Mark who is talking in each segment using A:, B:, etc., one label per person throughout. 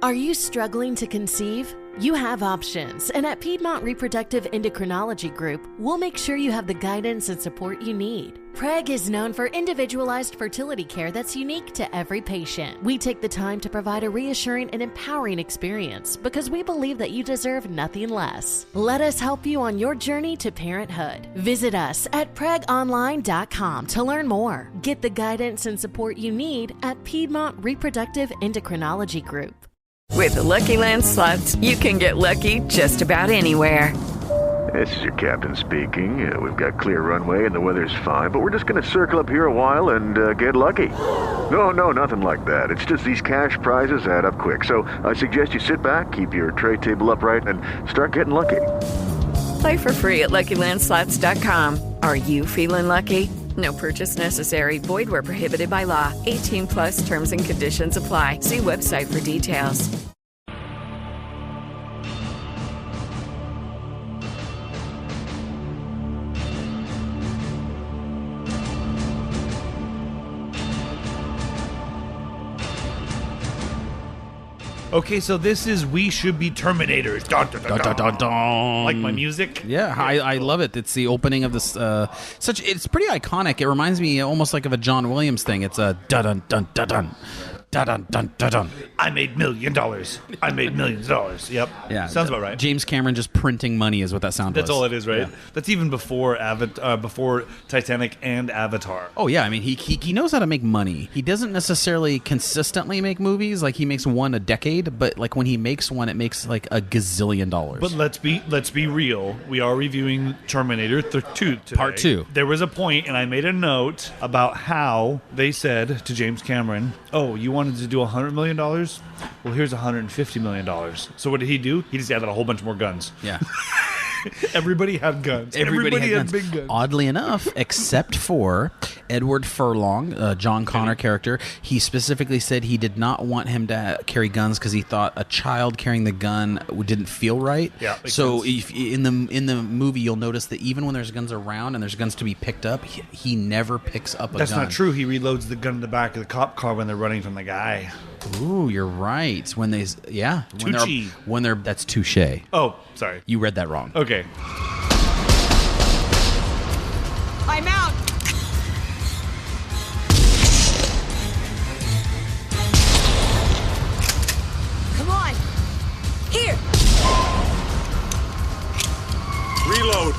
A: Are you struggling to conceive? You have options, and at Piedmont Reproductive Endocrinology Group, we'll make sure you have the guidance and support you need. PREG is known for individualized fertility care that's unique to every patient. We take the time to provide a reassuring and empowering experience because we believe that you deserve nothing less. Let us help you on your journey to parenthood. Visit us at pregonline.com to learn more. Get the guidance and support you need at Piedmont Reproductive Endocrinology Group.
B: With the Lucky Land Slots, you can get lucky just about anywhere.
C: This is your captain speaking. We've got clear runway and the weather's fine, but we're just going to circle up here a while and get lucky. No, nothing like that. It's just these cash prizes add up quick. So I suggest you sit back, keep your tray table upright, and start getting lucky.
B: Play for free at LuckyLandSlots.com. Are you feeling lucky? No purchase necessary. Void where prohibited by law. 18 plus terms and conditions apply. See website for details.
D: Okay, so this is We Should Be Terminators. Dun, dun, dun, dun, dun, dun. Like my music?
E: Yeah, I love it. It's the opening of this. It's pretty iconic. It reminds me almost like of a John Williams thing. It's a dun dun dun dun dun. Dun, dun, dun, dun, dun.
D: I made $1 million. I made millions of dollars. Yep.
E: Yeah.
D: Sounds about right.
E: James Cameron just printing money is what that sound was.
D: That's all it is, right?
E: Yeah.
D: That's even before before Titanic and Avatar.
E: Oh, yeah. I mean, he knows how to make money. He doesn't necessarily consistently make movies. Like, he makes one a decade, but, like, when he makes one, it makes, like, $1 gazillion.
D: But let's be real. We are reviewing Terminator 2 today.
E: Part 2.
D: There was a point, and I made a note about how they said to James Cameron, oh, you wanted to do $100 million? Well, here's $150 million. So what did he do? He just added a whole bunch more guns.
E: Yeah.
D: Everybody had guns.
E: Everybody
D: had big guns.
E: Oddly enough, except for Edward Furlong, John Connor character, he specifically said he did not want him to carry guns because he thought a child carrying the gun didn't feel right.
D: Yeah.
E: So if, in the movie, you'll notice that even when there's guns around and there's guns to be picked up, he never picks up a gun.
D: That's not true. He reloads the gun in the back of the cop car when they're running from the guy.
E: Ooh, you're right. When they, yeah. When they're that's touche.
D: Oh, sorry.
E: You read that wrong.
D: Okay.
F: I'm out. Come on. Here.
G: Reload.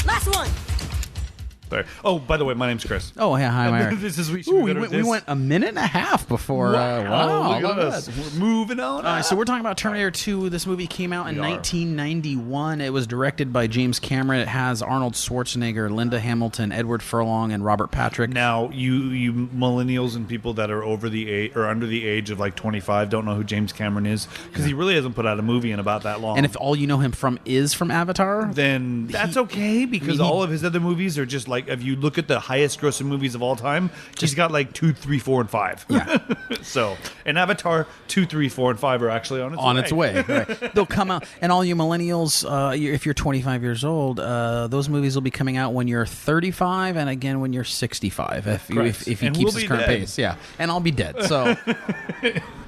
F: Last one.
D: Sorry. Oh, by the way, my name's Chris.
E: Oh, yeah, hi, Myra.
D: This is
E: we went a minute and a half before. Wow,
D: look at us. We're moving on.
E: So we're talking about Terminator 2. This movie came out in 1991. It was directed by James Cameron. It has Arnold Schwarzenegger, Linda Hamilton, Edward Furlong, and Robert Patrick.
D: Now, you millennials and people that are over the age or under the age of like 25 don't know who James Cameron is because he really hasn't put out a movie in about that long.
E: And if all you know him from is from Avatar,
D: then that's okay because all of his other movies are just like, if you look at the highest grossing movies of all time, he's got like 2, 3, 4, and 5.
E: Yeah.
D: So, and Avatar 2, 3, 4, and 5 are actually on its way.
E: Right. They'll come out, and all you millennials, if you're 25 years old, those movies will be coming out when you're 35 and again when you're 65. If he keeps his current pace, yeah. And I'll be dead. So,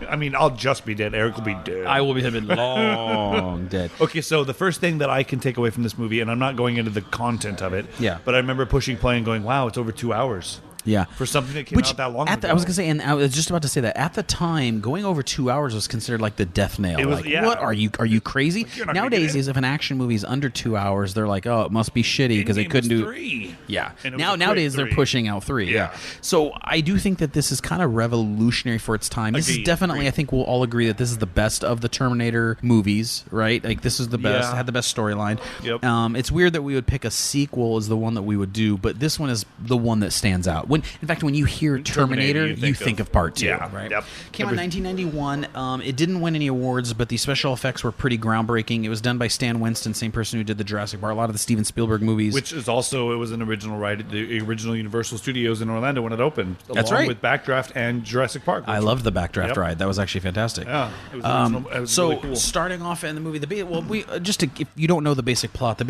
D: I mean, I'll just be dead. Eric will be dead.
E: I will be long dead.
D: Okay, so the first thing that I can take away from this movie, and I'm not going into the content of it, but I remember pushing play and going, wow, it's over 2 hours.
E: Yeah.
D: For something that came out that long ago.
E: I was going to say, and I was just about to say that at the time, going over 2 hours was considered like the death nail.
D: It was,
E: like, what are you crazy?
D: Like,
E: nowadays, if an action movie is under 2 hours, they're like, oh, it must be shitty because they couldn't do
D: 3.
E: Yeah. Nowadays they're pushing out 3. Yeah. So I do think that this is kind of revolutionary for its time. This is definitely, I think we'll all agree that this is the best of the Terminator movies, right? Like this is the best. Had the best storyline.
D: Yep.
E: It's weird that we would pick a sequel as the one that we would do, but this one is the one that stands out. In fact, when you hear Terminator, you think of Part 2.
D: Yeah,
E: right?
D: Yep.
E: Came out in 1991. It didn't win any awards, but the special effects were pretty groundbreaking. It was done by Stan Winston, same person who did the Jurassic Park, a lot of the Steven Spielberg movies.
D: Which is also, it was an original ride at the original Universal Studios in Orlando when it opened.
E: That's
D: along
E: right.
D: with Backdraft and Jurassic Park.
E: I loved the Backdraft ride. That was actually fantastic.
D: Yeah, it was original. It was
E: So
D: really cool.
E: starting off in the movie, if you don't know the basic plot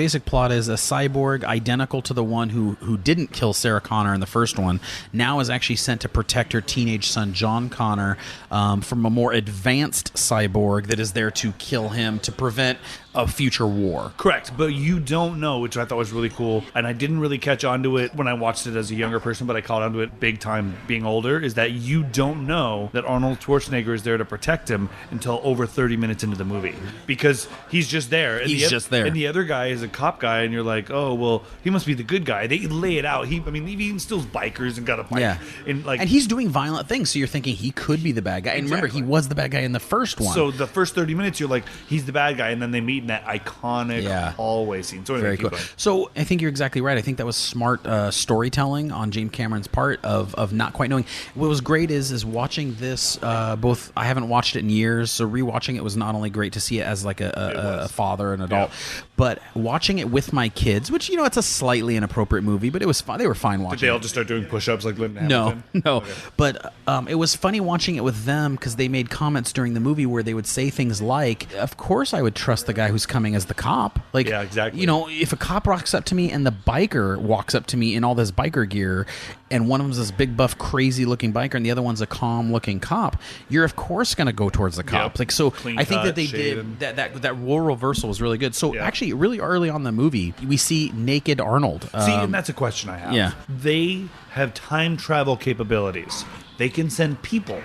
E: is a cyborg identical to the one who didn't kill Sarah Connor in the first one, now is actually sent to protect her teenage son John Connor from a more advanced cyborg that is there to kill him to prevent a future war.
D: Correct, but you don't know, which I thought was really cool, and I didn't really catch on to it when I watched it as a younger person, but I caught on to it big time being older, is that you don't know that Arnold Schwarzenegger is there to protect him until over 30 minutes into the movie, because he's just there. And
E: just there.
D: And the other guy is a cop guy, and you're like, oh, well, he must be the good guy. They lay it out. He even steals bikers and got a bike.
E: Yeah. And he's doing violent things, so you're thinking he could be the bad guy. And remember, he was the bad guy in the first one.
D: So the first 30 minutes, you're like, he's the bad guy, and then they meet in that iconic hallway scene. So anyway,
E: very cool. So I think you're exactly right. I think that was smart storytelling on James Cameron's part of not quite knowing. What was great is watching this. Both I haven't watched it in years, so rewatching it was not only great to see it as like a father, an adult, but watching it with my kids, which it's a slightly inappropriate movie, but it was fun. They were fine watching.
D: Did they all just start doing push-ups like Lyndon Hamilton?
E: No.
D: Okay.
E: But it was funny watching it with them because they made comments during the movie where they would say things like, "Of course, I would trust the guy who's coming as the cop." Like,
D: yeah, exactly.
E: If a cop walks up to me and the biker walks up to me in all this biker gear, and one of them's this big buff, crazy-looking biker, and the other one's a calm-looking cop, you're of course going to go towards the cop.
D: Yep.
E: Like, so
D: Clean
E: I think
D: cut,
E: that they
D: shaven.
E: did that role reversal was really good. So actually, really early on in the movie, we see naked Arnold.
D: See, and that's a question I have.
E: Yeah.
D: They have time travel capabilities. They can send people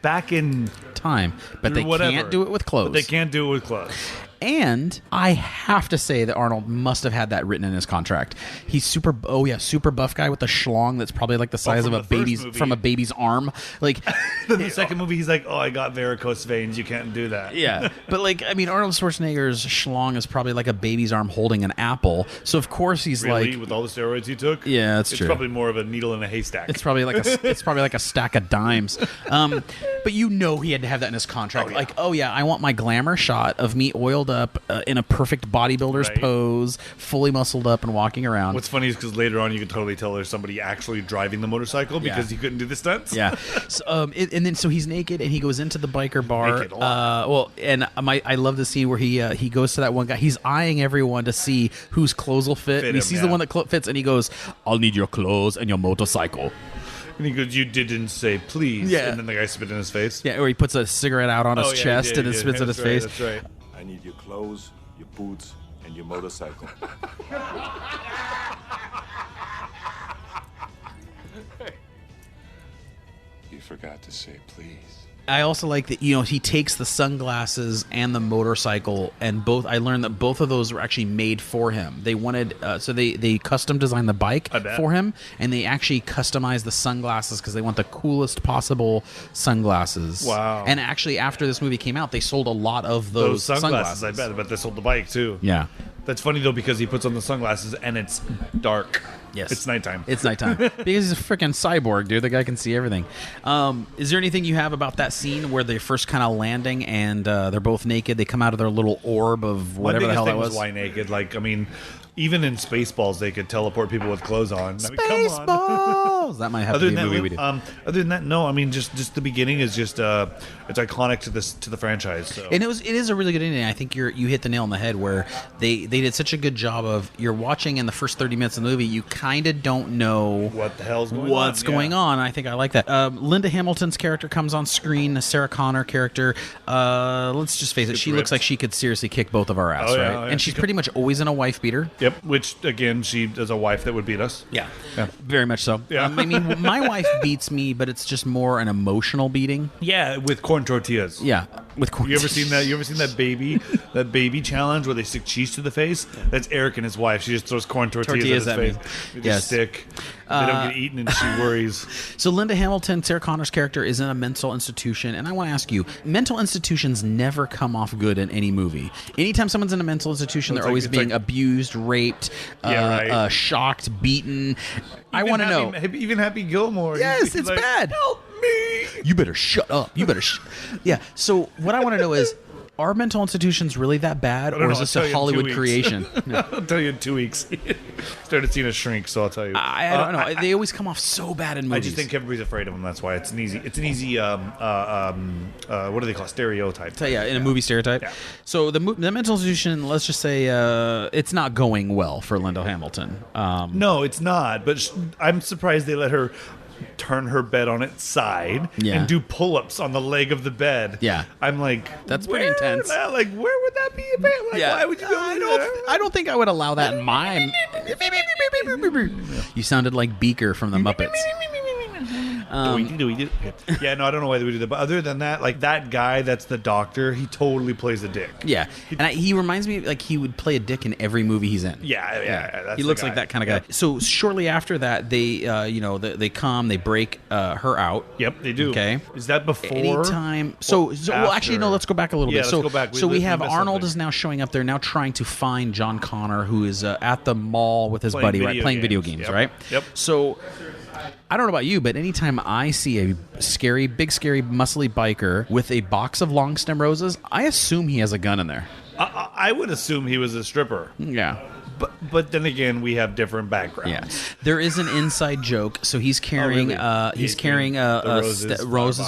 D: back in
E: time, but they can't do it with clothes.
D: But they can't do it with clothes.
E: And I have to say that Arnold must have had that written in his contract. He's super buff guy with a schlong that's probably like the size of a baby's arm. Like
D: Then the second movie, he's like, "Oh, I got varicose veins. You can't do that."
E: Yeah, but Arnold Schwarzenegger's schlong is probably like a baby's arm holding an apple. So of course he's
D: really?
E: like,
D: with all the steroids he took.
E: Yeah, that's true.
D: It's probably more of a needle in a haystack.
E: It's probably like a stack of dimes. But he had to have that in his contract. I want my glamour shot of me oiled up in a perfect bodybuilder's pose, fully muscled up and walking around.
D: What's funny is because later on you can totally tell there's somebody actually driving the motorcycle because he couldn't do the stunts.
E: Yeah. So, so he's naked and he goes into the biker bar. I love the scene where he goes to that one guy. He's eyeing everyone to see whose clothes will fit. And he sees the one that fits and he goes, "I'll need your clothes and your motorcycle."
D: And he goes, "You didn't say please."
E: Yeah.
D: And then the guy spit in his face.
E: Yeah, or he puts a cigarette out on his chest and then spits in his face.
D: That's right.
G: I need your clothes, your boots, and your motorcycle. You forgot to say please.
E: I also like that, he takes the sunglasses and the motorcycle, and I learned that both of those were actually made for him. They wanted, so they custom designed the bike for him, and they actually customized the sunglasses because they want the coolest possible sunglasses.
D: Wow.
E: And actually, after this movie came out, they sold a lot of those sunglasses.
D: I bet, but they sold the bike too.
E: Yeah.
D: That's funny though because he puts on the sunglasses and it's dark.
E: Yes.
D: It's nighttime.
E: It's nighttime. Because he's a freaking cyborg, dude. The guy can see everything. Is there anything you have about that scene where they're first kind of landing and they're both naked? They come out of their little orb of whatever the hell that was.
D: Why naked? Even in Spaceballs, they could teleport people with clothes on.
E: Spaceballs! That might have to be a movie we do.
D: Other than that, no. Just the beginning is just it's iconic to the franchise. So.
E: And it is a really good ending. I think you hit the nail on the head where they did such a good job of you're watching in the first 30 minutes of the movie, you kind of don't know
D: what the hell's going on.
E: What's going on? I think I like that. Linda Hamilton's character comes on screen. The Sarah Connor character. Let's just face it. She looks like she could seriously kick both of our ass, right? Yeah. And she's pretty much always in a wife beater.
D: Yep. Which again, she is a wife that would beat us.
E: Yeah. Very much so.
D: Yeah.
E: My wife beats me, but it's just more an emotional beating.
D: Yeah, with corn tortillas.
E: Yeah. With corn.
D: You ever seen that baby challenge where they stick cheese to the face? That's Eric and his wife. She just throws corn tortillas at his face. They just stick. They don't get eaten, and she worries.
E: So Linda Hamilton, Sarah Connor's character, is in a mental institution, and I want to ask you: mental institutions never come off good in any movie. Anytime someone's in a mental institution, they're always being abused, raped, shocked, beaten. I want to know.
D: Even Happy Gilmore.
E: Yes, it's like, bad. Help me! You better shut up. You better. Yeah. So what I want to know is, are mental institutions really that bad, or is this a Hollywood creation?
D: I'll tell you in 2 weeks. Started seeing a shrink, so I'll tell you.
E: I don't know. They always come off so bad in movies.
D: I just think everybody's afraid of them. That's why it's an easy. What do they call it? Stereotype?
E: In a movie stereotype. Yeah. So the mental institution, let's just say, it's not going well for Linda Hamilton.
D: No, it's not. But I'm surprised they let her turn her bed on its side and do pull-ups on the leg of the bed.
E: Yeah.
D: I'm like,
E: that's pretty intense.
D: Where would that be? Why would you go
E: I don't think I would allow that in mine. You sounded like Beaker from the Muppets.
D: Yeah, no, I don't know why they would do that. But other than that, like that guy that's the doctor, he totally plays a dick.
E: Yeah, and he reminds me like he would play a dick in every movie he's in.
D: Yeah. That's
E: he looks like that kind of guy. So shortly after that, they they break her out.
D: Yep, they do.
E: Okay,
D: is that before?
E: Anytime. So well, actually, no. Let's go back a little bit.
D: Let's go back.
E: So we have Arnold is now showing up there, now trying to find John Connor, who is at the mall with his buddy, right, playing video games, right?
D: Yep.
E: So I don't know about you, but anytime I see a big, scary, muscly biker with a box of long stem roses, I assume he has a gun in there.
D: I would assume he was a stripper.
E: Yeah.
D: But then again, we have different backgrounds.
E: Yeah, there is an inside joke. So he's carrying roses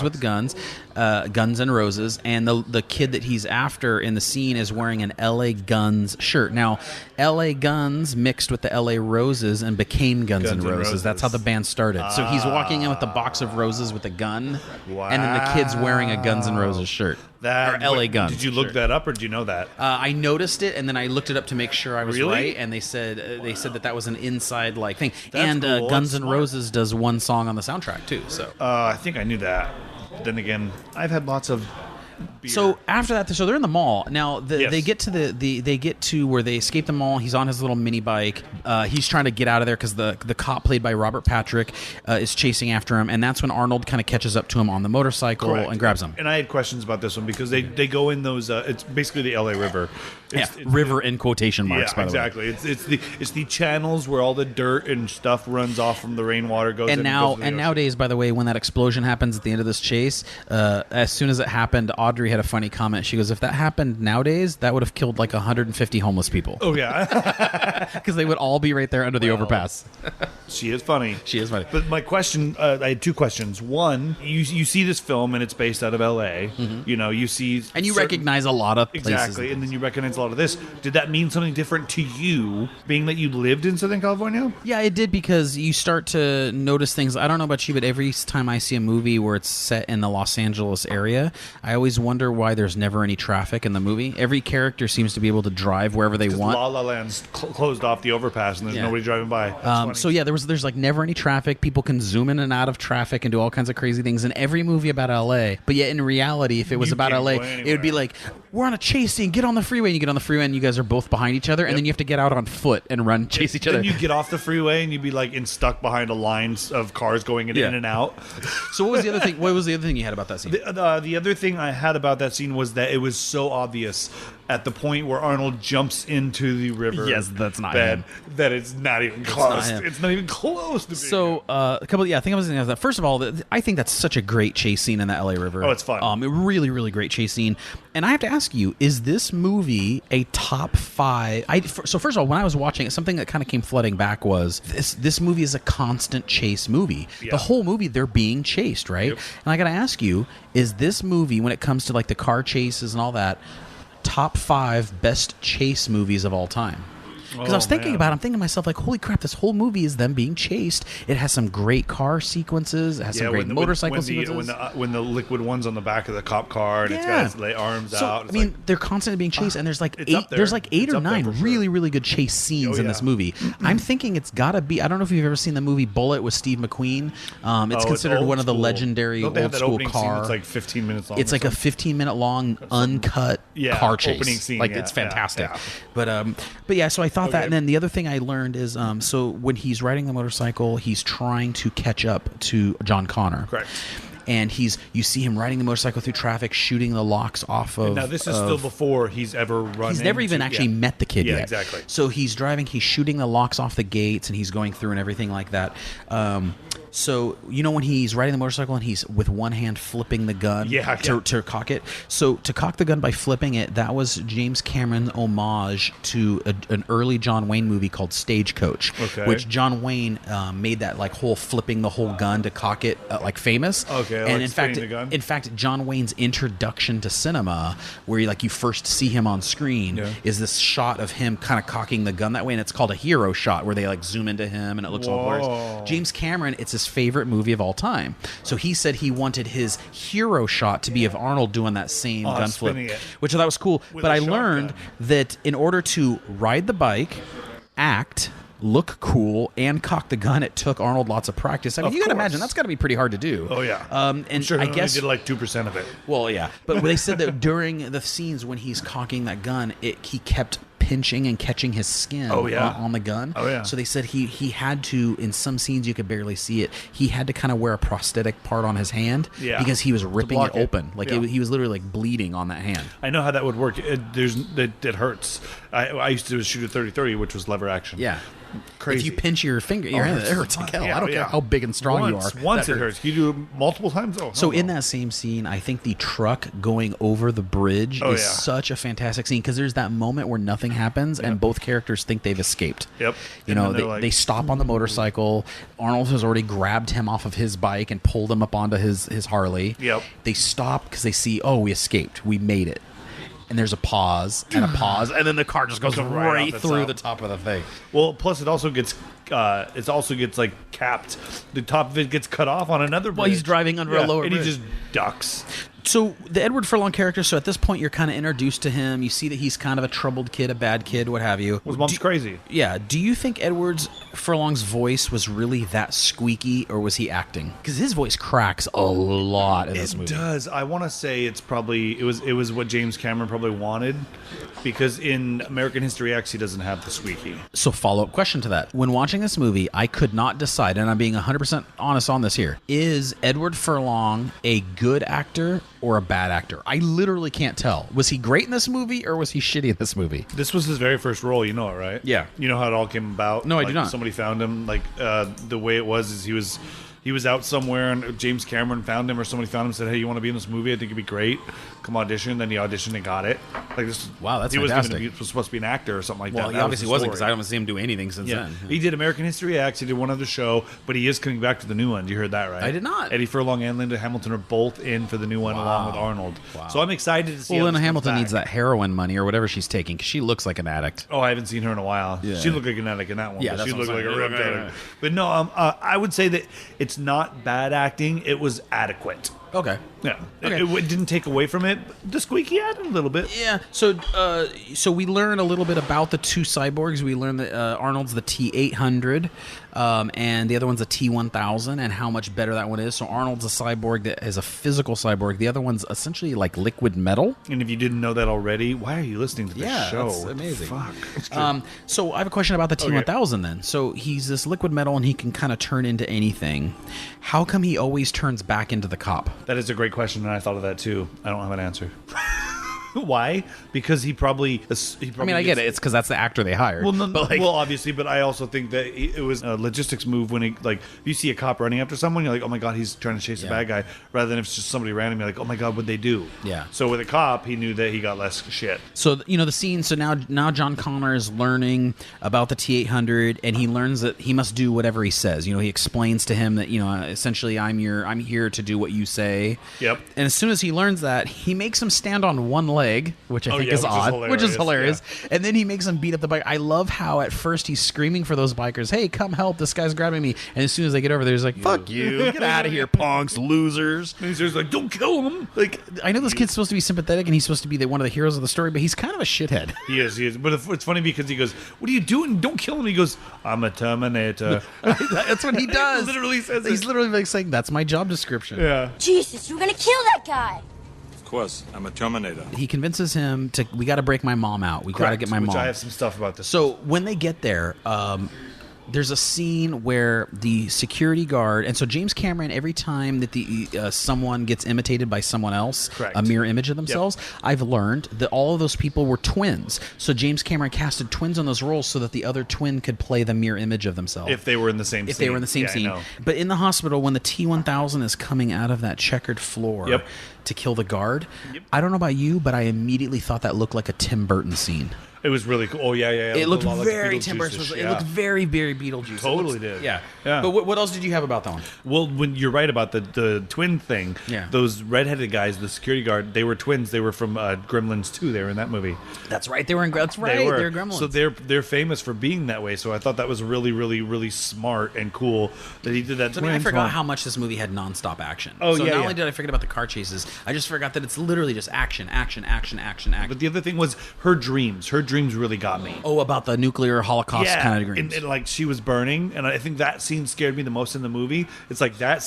E: with guns and roses, and the kid that he's after in the scene is wearing an LA Guns shirt. Now, LA Guns mixed with the LA Roses and became Guns N' Roses. That's how the band started. So he's walking in with a box of roses with a gun, and then the kid's wearing a Guns N' Roses shirt. Or LA Guns.
D: Did you look that up, or did you know that?
E: I noticed it, and then I looked it up to make sure I was right. And they said that was an inside like thing. That's cool. Guns N' Roses does one song on the soundtrack too. So
D: I think I knew that. But then again, I've had lots of beer.
E: So after that, so they're in the mall now. They get to they get to where they escape the mall. He's on his little mini bike. He's trying to get out of there because the cop played by Robert Patrick is chasing after him, and that's when Arnold kind of catches up to him on the motorcycle and grabs him.
D: And I had questions about this one because they go in those. It's basically the LA River.
E: It's river in quotation marks. By the
D: way. It's the channels where all the dirt and stuff runs off from the rainwater goes.
E: And nowadays, by the way, when that explosion happens at the end of this chase, as soon as it happened, Audrey had a funny comment. She goes, "If that happened nowadays, that would have killed like 150 homeless people."
D: Oh yeah,
E: because they would all be right there under the overpass.
D: She is funny.
E: But
D: my question, I had two questions. One, you see this film and it's based out of L.A. Mm-hmm. You know, you see,
E: and you recognize a lot of places.
D: Exactly, and then you recognize a lot of this. Did that mean something different to you, being that you lived in Southern California?
E: Yeah, it did, because you start to notice things. I don't know about you, but every time I see a movie where it's set in the Los Angeles area, I always wonder why there's never any traffic in the movie. Every character seems to be able to drive wherever they want.
D: La La Land's closed off the overpass, and there's nobody driving by.
E: So yeah, there's like never any traffic. People can zoom in and out of traffic and do all kinds of crazy things in every movie about LA. But yet in reality, if it was about LA, it would be like, we're on a chase scene, get on the freeway, and you get on the freeway and you guys are both behind each other, and then you have to get out on foot and run, chase each other.
D: Then you get off the freeway and you'd be like stuck behind a line of cars going in and out.
E: So what was the other thing? What was the other thing you had about that scene?
D: The other thing I had about that scene was that it was so obvious at the point where Arnold jumps into the river.
E: Yes, that's not him.
D: That it's not even close. It's not even close to being
E: so a couple. Yeah, I think I was thinking of that. First of all, I think that's such a great chase scene in the LA River.
D: Oh, it's fun.
E: A really, really great chase scene. And I have to ask you, is this movie a top 5? So first of all, when I was watching it, something that kind of came flooding back was this movie is a constant chase movie. Yeah. The whole movie, they're being chased, right? Yep. And I got to ask you, is this movie, when it comes to like the car chases and all that, top 5 best chase movies of all time? Because I was thinking about it, I'm thinking to myself, like, holy crap, this whole movie is them being chased. It has some great car sequences. It has some great motorcycle sequences.
D: When the liquid one's on the back of the cop car and it's got its arms out.
E: I mean, they're constantly being chased, and there's like eight or nine really, really good chase scenes in this movie. I'm thinking it's got to be, I don't know if you've ever seen the movie Bullet with Steve McQueen. It's considered one of the legendary old school car.
D: It's like 15 minutes long.
E: It's like a 15-minute long uncut car chase.
D: Opening scene.
E: Like it's fantastic. But yeah, so I thought that, and then the other thing I learned is so when he's riding the motorcycle, he's trying to catch up to John Connor.
D: Correct.
E: And you see him riding the motorcycle through traffic, shooting the locks off of.
D: Now this is still before he's ever run.
E: He's never even actually met the kid yet.
D: Yeah, exactly.
E: So he's driving, he's shooting the locks off the gates, and he's going through and everything like that. So when he's riding the motorcycle and he's with one hand flipping the gun to cock it. So to cock the gun by flipping it, that was James Cameron's homage to an early John Wayne movie called Stagecoach, which John Wayne made that like whole flipping the whole gun to cock it like famous.
D: Okay,
E: and
D: like
E: in fact, John Wayne's introduction to cinema, where you first see him on screen, is this shot of him kind of cocking the gun that way, and it's called a hero shot, where they like zoom into him and it looks all glorious. James Cameron, it's his favorite movie of all time. So he said he wanted his hero shot to be of Arnold doing that same gun flip, which I thought was cool. But I learned that in order to ride the bike, act, look cool, and cock the gun, it took Arnold lots of practice. I mean, you can imagine that's got to be pretty hard to do.
D: Oh yeah.
E: And
D: I'm sure
E: I guess
D: he did like 2% of it.
E: Well, yeah, but they said that during the scenes when he's cocking that gun, he kept pinching and catching his skin on the gun.
D: Oh yeah.
E: So they said he had to, in some scenes you could barely see it, he had to kind of wear a prosthetic part on his hand because he was ripping it open. Like he was literally like bleeding on that hand.
D: I know how that would work. It hurts. I used to shoot a 30-30, which was lever action.
E: Yeah.
D: Crazy.
E: If you pinch your finger, your hand, it hurts like hell. I don't care how big and strong you are.
D: Once it hurts. You do it multiple times.
E: In that same scene, I think the truck going over the bridge is such a fantastic scene, because there's that moment where nothing happens and both characters think they've escaped.
D: Yep.
E: They stop on the motorcycle. Arnold has already grabbed him off of his bike and pulled him up onto his Harley.
D: Yep.
E: They stop because they see, we escaped. We made it. And there's a pause, and then the car just goes right through the top of the thing.
D: Well, plus it also gets like capped. The top of it gets cut off on another bridge.
E: Well, he's driving under a lower bridge.
D: And he just ducks.
E: So the Edward Furlong character, so at this point you're kind of introduced to him. You see that he's kind of a troubled kid, a bad kid, what have you.
D: His mom's crazy.
E: Yeah. Do you think Edward Furlong's voice was really that squeaky, or was he acting? Because his voice cracks a lot in this movie.
D: It does. I want to say it was what James Cameron probably wanted, because in American History X he doesn't have the squeaky.
E: So follow-up question to that. When watching this movie, I could not decide, and I'm being 100% honest on this here, is Edward Furlong a good actor or a bad actor? I literally can't tell. Was he great in this movie, or was he shitty in this movie?
D: This was his very first role, you know it, right?
E: Yeah.
D: You know how it all came about?
E: No, I do not.
D: Somebody found him. The way it was is he was out somewhere, and James Cameron found him, or somebody found him and said, "Hey, you want to be in this movie? I think it'd be great. Come audition." Then he auditioned and got it. Like this.
E: Wow, that's
D: he
E: fantastic.
D: He was supposed to be an actor or something like that.
E: Well, he obviously wasn't, because I haven't seen him do anything since then.
D: He did American History X. He did one other show, but he is coming back to the new one. You heard that, right?
E: I did not.
D: Eddie Furlong and Linda Hamilton are both in for the new one, along with Arnold.
E: Wow.
D: So I'm excited to see.
E: Well, Linda Hamilton needs that heroin money or whatever she's taking, because she looks like an addict.
D: Oh, I haven't seen her in a while.
E: Yeah.
D: She looked like an addict in that one.
E: Yeah,
D: but she
E: that's
D: looked like a ripped addict.
E: right.
D: But no, I would say that it's not bad acting. It was adequate.
E: Okay.
D: Yeah.
E: Okay.
D: It didn't take away from it. The squeaky added a little bit.
E: Yeah. So we learn a little bit about the two cyborgs. We learn that Arnold's the T-800, and the other one's a T-1000, and how much better that one is. So Arnold's a cyborg that is a physical cyborg. The other one's essentially like liquid metal.
D: And if you didn't know that already, why are you listening to this show?
E: That's amazing.
D: Fuck.
E: So I have a question about the T-1000 then. So he's this liquid metal, and he can kind of turn into anything. How come he always turns back into the cop?
D: That is a great question, and I thought of that too. I don't have an answer. Why? Because he probably
E: I mean, I get it. It's because that's the actor they hired.
D: Well, obviously, but I also think that it was a logistics move when if you see a cop running after someone, you're like, oh my god, he's trying to chase a bad guy, rather than if it's just somebody random, you're like, oh my god, what'd they do?
E: Yeah.
D: So with a cop, he knew that he got less shit.
E: So the scene. So now John Connor is learning about the T-800, and he learns that he must do whatever he says. He explains to him that essentially I'm here to do what you say.
D: Yep.
E: And as soon as he learns that, he makes him stand on one leg. leg, which I think is odd, which is hilarious. Yeah. And then he makes them beat up the bike. I love how at first he's screaming for those bikers, hey, come help, this guy's grabbing me. And as soon as they get over there, he's like, fuck you, get out of here, punks, losers.
D: And he's like, don't kill him. Like,
E: I know this kid's supposed to be sympathetic and he's supposed to be one of the heroes of the story, but he's kind of a shithead.
D: He is. But it's funny because he goes, what are you doing? Don't kill him. He goes, I'm a Terminator.
E: That's what he does.
D: He literally says
E: He's literally like saying, that's my job description.
D: Yeah.
H: Jesus, you're gonna kill that guy.
G: Of course, I'm a Terminator.
E: He convinces him we got to break my mom out. We got to get my mom.
D: Which I have some stuff about this.
E: So when they get there, there's a scene where the security guard, and so James Cameron, every time that someone gets imitated by someone else, a mirror image of themselves, I've learned that all of those people were twins. So James Cameron casted twins on those roles so that the other twin could play the mirror image of themselves.
D: If they were in the same scene.
E: If they were in the same scene. But in the hospital, when the T-1000 is coming out of that checkered floor to kill the guard, I don't know about you, but I immediately thought that looked like a Tim Burton scene.
D: It was really cool. Oh, yeah.
E: It looked very Tim Burton. It looked very, very Beetlejuice.
D: Totally did.
E: Yeah. But what else did you have about that one?
D: Well, when you're right about the twin thing, those redheaded guys, the security guard, they were twins. They were from Gremlins 2. They were in that movie.
E: That's right. They were Gremlins.
D: So they're famous for being that way. So I thought that was really, really, really smart and cool that he did that.
E: So I forgot how much this movie had nonstop action. So not only did I forget about the car chases, I just forgot that it's literally just action. But
D: the other thing was her dreams. Her dreams really got me.
E: Oh, about the nuclear holocaust kind of dreams.
D: And like she was burning, and I think that scene scared me the most in the movie. It's like that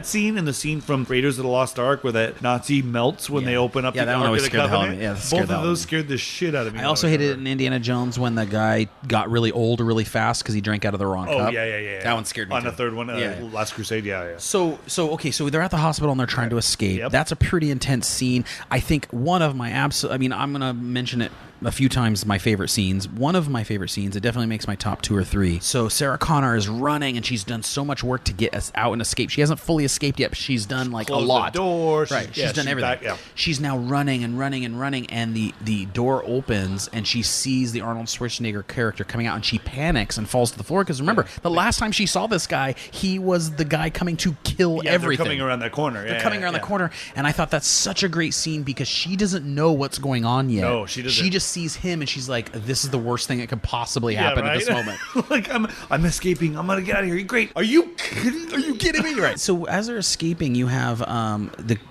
D: scene and the scene from Raiders of the Lost Ark where that Nazi melts when they open up the
E: that one always scared the hell out of me.
D: Both of those scared the shit out of me.
E: I also hated it in Indiana Jones when the guy got really old really fast because he drank out of the wrong cup.
D: Yeah.
E: That one scared me
D: on
E: too.
D: the third one, Last Crusade,
E: So they're at the hospital and they're trying to escape. That's a pretty intense scene. I think one of my I'm going to mention it a few times, my favorite scenes. One of my favorite scenes, it definitely makes my top 2 or 3. So Sarah Connor is running and she's done so much work to get us out and escape. She hasn't fully escaped yet, but she's done like a lot.
D: The door.
E: She's done everything. She's now running and the door opens and she sees the Arnold Schwarzenegger character coming out and she panics and falls to the floor because remember, the last time she saw this guy, he was the guy coming to kill everything.
D: They're coming around that corner.
E: They're coming around the corner, and I thought that's such a great scene because she doesn't know what's going on yet.
D: No, she doesn't.
E: She just sees him and she's like, this is the worst thing that could possibly happen at this moment.
D: Like, I'm escaping. I'm gonna get out of here. Great. Are you kidding me?
E: Right. So as they're escaping, you have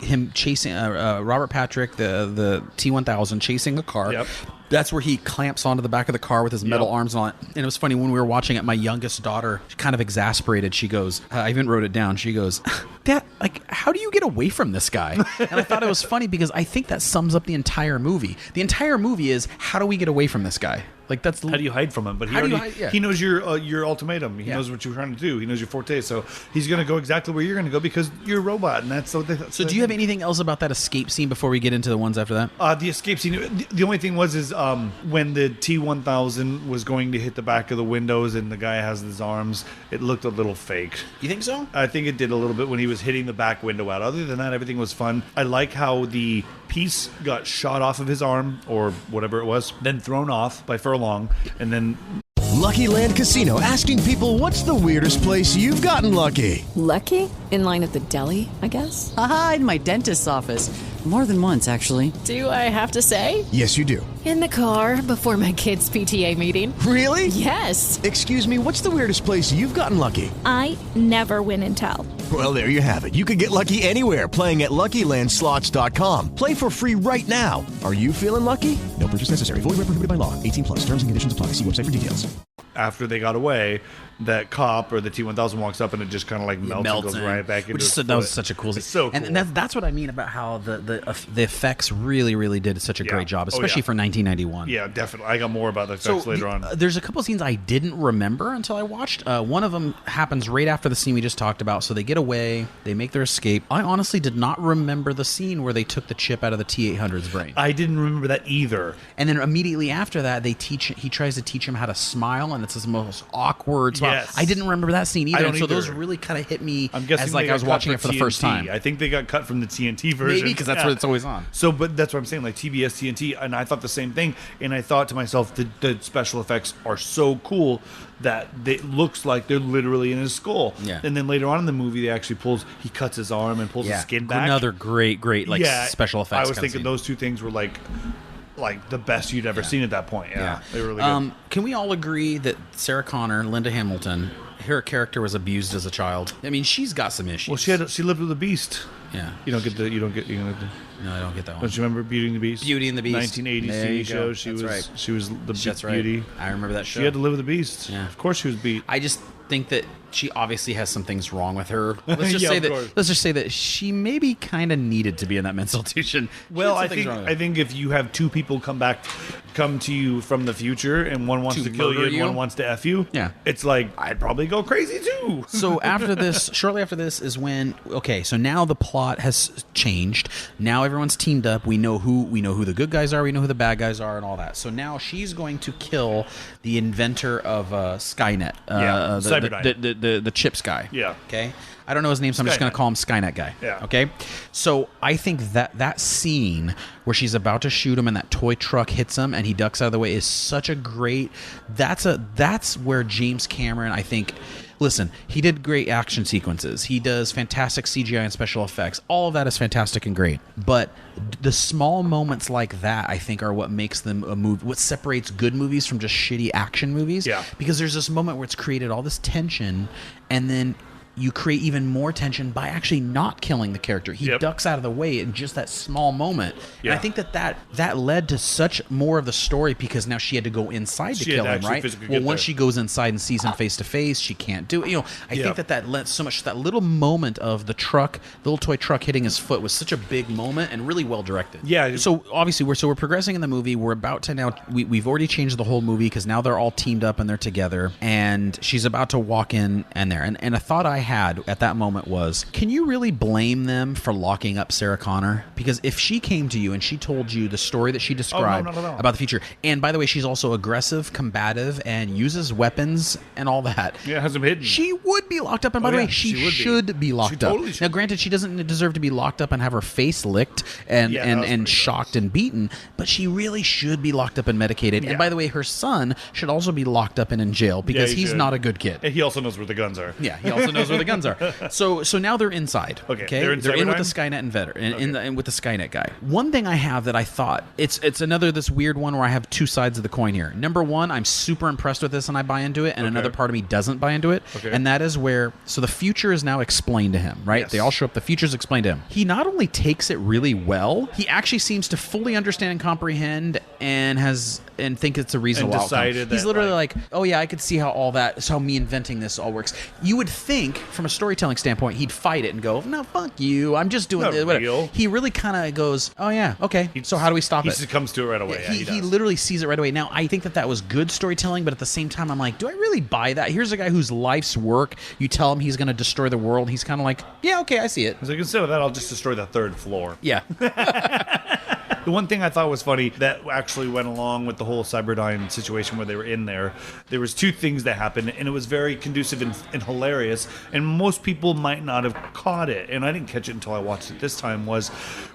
E: him chasing Robert Patrick, the T-1000 chasing a car. Yep. That's where he clamps onto the back of the car with his metal arms on it. And it was funny, when we were watching it, my youngest daughter, kind of exasperated, she goes, I even wrote it down, she goes, Dad, like, how do you get away from this guy? And I thought it was funny because I think that sums up the entire movie. The entire movie is, how do we get away from this guy? Like, that's
D: how do you hide from him? But he knows your ultimatum. He knows what you're trying to do. He knows your forte. So he's going to go exactly where you're going to go because you're a robot, and that's what.
E: So do you have anything else about that escape scene before we get into the ones after that?
D: The escape scene. The only thing was when the T-1000 was going to hit the back of the windows and the guy has his arms. It looked a little fake.
E: You think so?
D: I think it did a little bit when he was hitting the back window out. Other than that, everything was fun. I like how the piece got shot off of his arm or whatever it was, then thrown off by Furlong, and then
I: Lucky Land Casino, asking people, what's the weirdest place you've gotten lucky?
J: Lucky? In line at the deli, I guess?
K: Aha, in my dentist's office. More than once, actually.
J: Do I have to say?
I: Yes, you do.
A: In the car before my kids' PTA meeting.
I: Really?
A: Yes.
I: Excuse me, what's the weirdest place you've gotten lucky?
L: I never win and tell.
I: Well, there you have it. You can get lucky anywhere, playing at LuckyLandSlots.com. Play for free right now. Are you feeling lucky? No purchase necessary. Void where prohibited by law. 18+. Terms and conditions apply. See website for details.
D: After they got away, that cop or the T-1000 walks up and it just kind of like melts and goes right back into his foot.
E: That was such a cool scene.
D: It's so cool.
E: And that's what I mean about how the effects really did such a great job, especially for 1991.
D: Yeah, definitely. I got more about the effects later on.
E: There's a couple of scenes I didn't remember until I watched. One of them happens right after the scene we just talked about. So they get away, they make their escape. I honestly did not remember the scene where they took the chip out of the T-800's brain.
D: I didn't remember that either.
E: And then immediately after that, he tries to teach him how to smile, and it's his most awkward, wow.
D: Yes.
E: I didn't remember that scene either.
D: don't
E: And so those
D: either.
E: really kind of hit me
D: I'm guessing
E: as like
D: they
E: I was
D: got
E: watching
D: cut
E: it for the first
D: TNT.
E: time.
D: I think they got cut from the TNT version.
E: Maybe because that's what it's always on.
D: So, but that's what I'm saying, like TBS, TNT, and I thought the same thing. And I thought to myself, the special effects are so cool that it looks like they're literally in his skull.
E: Yeah.
D: And then later on in the movie, he cuts his arm and pulls his skin back.
E: Another great special effects.
D: I was thinking those two things were like the best you'd ever seen at that point. Yeah. They were really good.
E: Can we all agree that Sarah Connor, Linda Hamilton, her character was abused as a child? I mean, she's got some issues.
D: Well, she lived with a beast.
E: Yeah.
D: No, I don't get that one. Don't you remember Beauty and the Beast?
E: Beauty and the Beast.
D: 1980 TV show. She was the beauty.
E: Right. I remember that show.
D: She had to live with the Beast.
E: Yeah.
D: Of course she was beat.
E: I just think that she obviously has some things wrong with her. Let's just say that she maybe kind of needed to be in that mental institution.
D: Well, I think if you have two people come to you from the future and one wants to kill you and one wants to F you, it's like I'd probably go crazy too.
E: So shortly after this is when so now the plot has changed. Now everyone's teamed up. We know who the good guys are, we know who the bad guys are and all that. So now she's going to kill the inventor of Skynet. Cyberdyne. The chips guy.
D: Yeah.
E: Okay. I don't know his name, so I'm just going to call him Skynet guy.
D: Yeah.
E: Okay. So I think that scene where she's about to shoot him and that toy truck hits him and he ducks out of the way is such a great. That's where James Cameron, I think. Listen, he did great action sequences. He does fantastic CGI and special effects. All of that is fantastic and great. But the small moments like that, I think, are what makes them a movie. What separates good movies from just shitty action movies.
D: Yeah.
E: Because there's this moment where it's created all this tension, and then you create even more tension by actually not killing the character. He ducks out of the way in just that small moment. Yeah. And I think that led to such more of the story because now she had to go inside to kill him, right? Well, once she goes inside and sees him face to face, she can't do it. I think that led so much. That little moment of the little toy truck hitting his foot was such a big moment and really well directed.
D: Yeah.
E: So obviously we're progressing in the movie. We're about to now. We've already changed the whole movie because now they're all teamed up and they're together. And she's about to walk in and there. And a thought I had at that moment was, can you really blame them for locking up Sarah Connor? Because if she came to you and she told you the story that she described about the future, and by the way, she's also aggressive, combative, and uses weapons and all that.
D: Yeah, has them hidden.
E: She would be locked up. And by the way, she should be locked up. Now, granted, she doesn't deserve to be locked up and have her face licked and shocked and beaten, but she really should be locked up and medicated. Yeah. And by the way, her son should also be locked up and in jail because he's not a good kid.
D: And he also knows where the guns are.
E: Yeah, he also knows where the guns are. So now they're inside.
D: Okay,
E: they're in with the Skynet inventor and with the Skynet guy. One thing I have that I thought it's another this weird one where I have two sides of the coin here. Number one, I'm super impressed with this and I buy into it, and another part of me doesn't buy into it. Okay. And that is where the future is now explained to him, right? Yes. They all show up. The future's explained to him. He not only takes it really well, he actually seems to fully understand and comprehend and think it's a reasonable outcome. He's literally like, oh yeah, I could see how me inventing this all works. You would think from a storytelling standpoint he'd fight it and go, no, fuck you, I'm just doing this. Whatever. He really kind of goes, oh yeah, okay, so how do we stop it?
D: He comes to it right away.
E: He literally sees it right away. Now I think that was good storytelling, but at the same time I'm like, do I really buy that? Here's a guy whose life's work, you tell him he's going to destroy the world, he's kind of like, yeah, okay, I see it.
D: He's like, instead of that, I'll just destroy the third floor.
E: Yeah.
D: The one thing I thought was funny that actually went along with the whole Cyberdyne situation where they were in there was two things that happened, and it was very conducive and hilarious, and most people might not have caught it, and I didn't catch it until I watched it this time, was